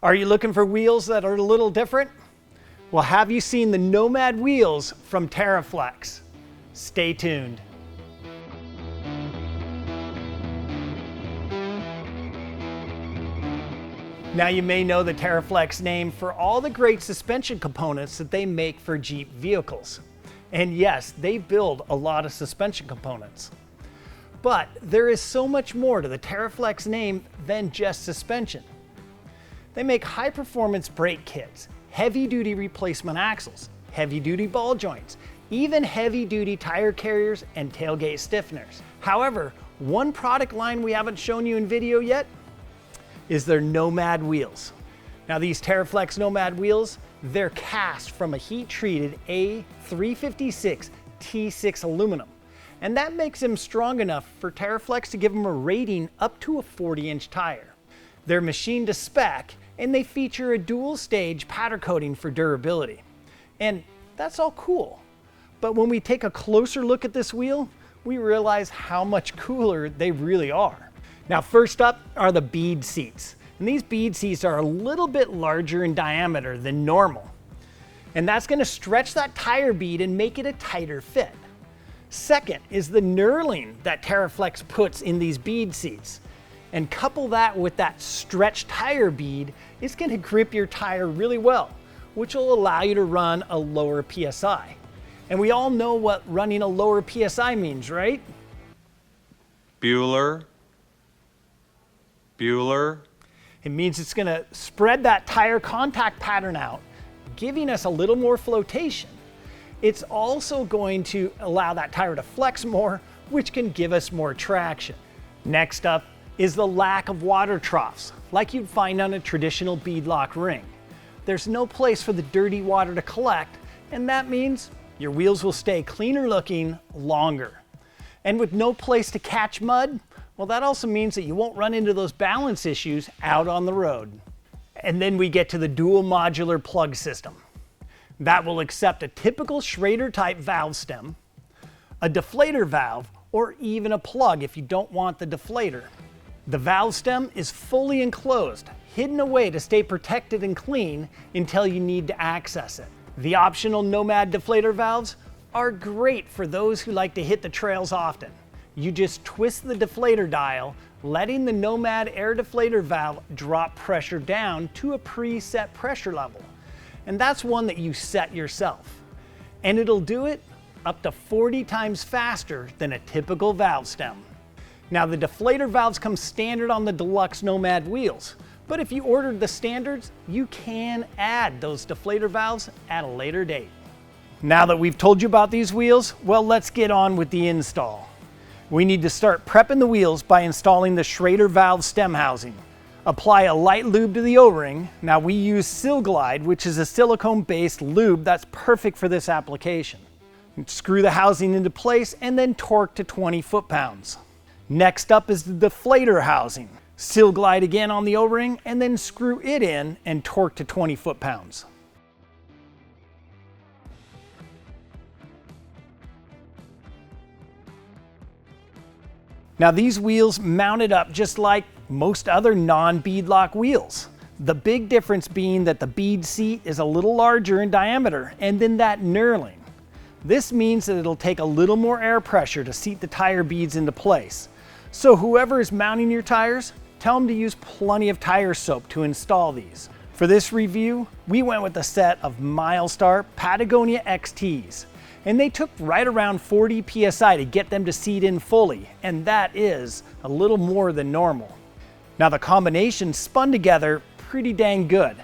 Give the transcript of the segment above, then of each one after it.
Are you looking for wheels that are a little different? Well, have you seen the Nomad wheels from TeraFlex? Stay tuned. Now you may know the TeraFlex name for all the great suspension components that they make for Jeep vehicles. And yes, they build a lot of suspension components. But there is so much more to the TeraFlex name than just suspension. They make high-performance brake kits, heavy-duty replacement axles, heavy-duty ball joints, even heavy-duty tire carriers and tailgate stiffeners. However, one product line we haven't shown you in video yet is their Nomad wheels. Now these TeraFlex Nomad wheels, they're cast from a heat-treated A356 T6 aluminum. And that makes them strong enough for TeraFlex to give them a rating up to a 40-inch tire. They're machined to spec, and they feature a dual-stage powder coating for durability. And that's all cool. But when we take a closer look at this wheel, we realize how much cooler they really are. Now first up are the bead seats. And these bead seats are a little bit larger in diameter than normal. And that's going to stretch that tire bead and make it a tighter fit. Second is the knurling that TeraFlex puts in these bead seats. And couple that with that stretched tire bead, it's going to grip your tire really well, which will allow you to run a lower PSI. And we all know what running a lower PSI means, right? Bueller. It means it's going to spread that tire contact pattern out, giving us a little more flotation. It's also going to allow that tire to flex more, which can give us more traction. Next up is the lack of water troughs, like you'd find on a traditional beadlock ring. There's no place for the dirty water to collect, and that means your wheels will stay cleaner looking longer. And with no place to catch mud, well, that also means that you won't run into those balance issues out on the road. And then we get to the dual modular plug system. That will accept a typical Schrader type valve stem, a deflator valve, or even a plug if you don't want the deflator. The valve stem is fully enclosed, hidden away to stay protected and clean until you need to access it. The optional Nomad deflator valves are great for those who like to hit the trails often. You just twist the deflator dial, letting the Nomad air deflator valve drop pressure down to a preset pressure level. And that's one that you set yourself. And it'll do it up to 40 times faster than a typical valve stem. Now the deflator valves come standard on the deluxe Nomad wheels, but if you ordered the standards, you can add those deflator valves at a later date. Now that we've told you about these wheels, well, let's get on with the install. We need to start prepping the wheels by installing the Schrader valve stem housing. Apply a light lube to the O-ring. Now we use Silglide, which is a silicone-based lube that's perfect for this application. Screw the housing into place and then torque to 20 foot-pounds. Next up is the deflator housing. Silglide again on the O-ring and then screw it in and torque to 20 foot-pounds. Now these wheels mounted up just like most other non-beadlock wheels. The big difference being that the bead seat is a little larger in diameter and then that knurling. This means that it'll take a little more air pressure to seat the tire beads into place. So whoever is mounting your tires, tell them to use plenty of tire soap to install these. For this review, we went with a set of Milestar Patagonia XTs. And they took right around 40 PSI to get them to seat in fully, and that is a little more than normal. Now the combination spun together pretty dang good.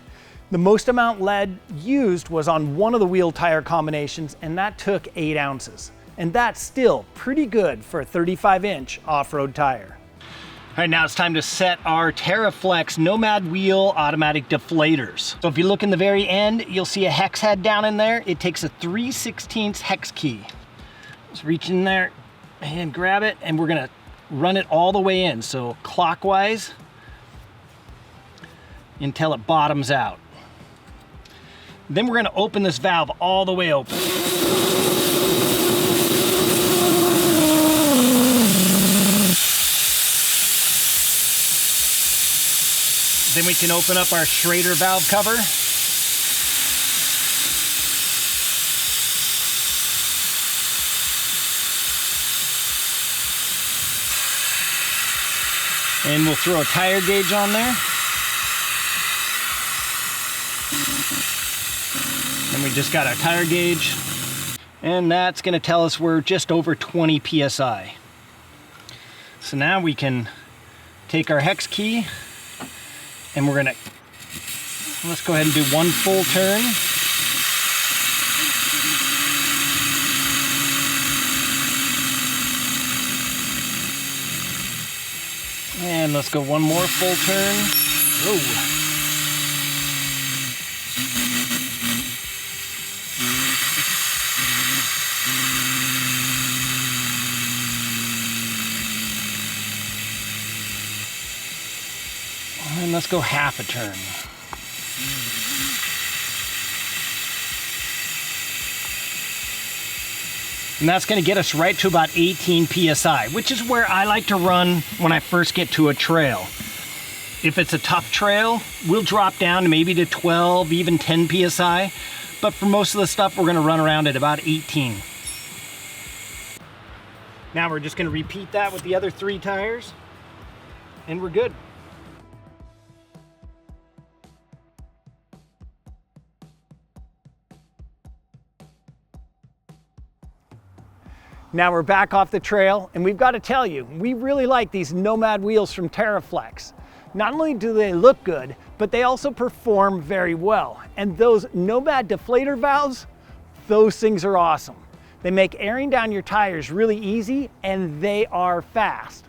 The most amount lead used was on one of the wheel tire combinations, and that took 8 ounces. And that's still pretty good for a 35-inch off-road tire. All right, now it's time to set our TeraFlex Nomad wheel automatic deflators. So if you look in the very end, you'll see a hex head down in there. It takes a 3/16 hex key. Just reach in there and grab it, and we're gonna run it all the way in. So clockwise until it bottoms out. Then we're gonna open this valve all the way open. Then we can open up our Schrader valve cover. And we'll throw a tire gauge on there. And we just got our tire gauge. And that's gonna tell us we're just over 20 PSI. So now we can take our hex key and let's go ahead and do one full turn. And let's go one more full turn. Whoa. And let's go half a turn. And that's going to get us right to about 18 PSI, which is where I like to run when I first get to a trail. If it's a tough trail, we'll drop down maybe to 12, even 10 PSI. But for most of the stuff, we're going to run around at about 18. Now we're just going to repeat that with the other 3 tires, and we're good. Now we're back off the trail, and we've got to tell you, we really like these Nomad wheels from TeraFlex. Not only do they look good, but they also perform very well. And those Nomad deflator valves, those things are awesome. They make airing down your tires really easy, and they are fast.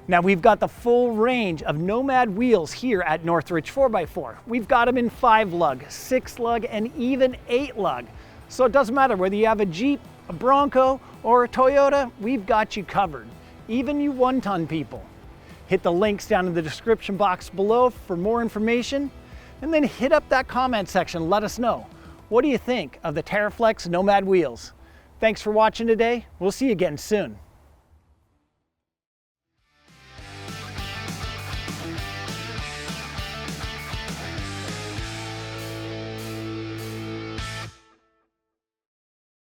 Now we've got the full range of Nomad wheels here at Northridge 4x4. We've got them in 5-lug, 6-lug, and even 8-lug. So it doesn't matter whether you have a Jeep, a Bronco, or a Toyota, we've got you covered. Even you 1-ton people. Hit the links down in the description box below for more information, and then hit up that comment section. Let us know. What do you think of the TeraFlex Nomad wheels? Thanks for watching today. We'll see you again soon.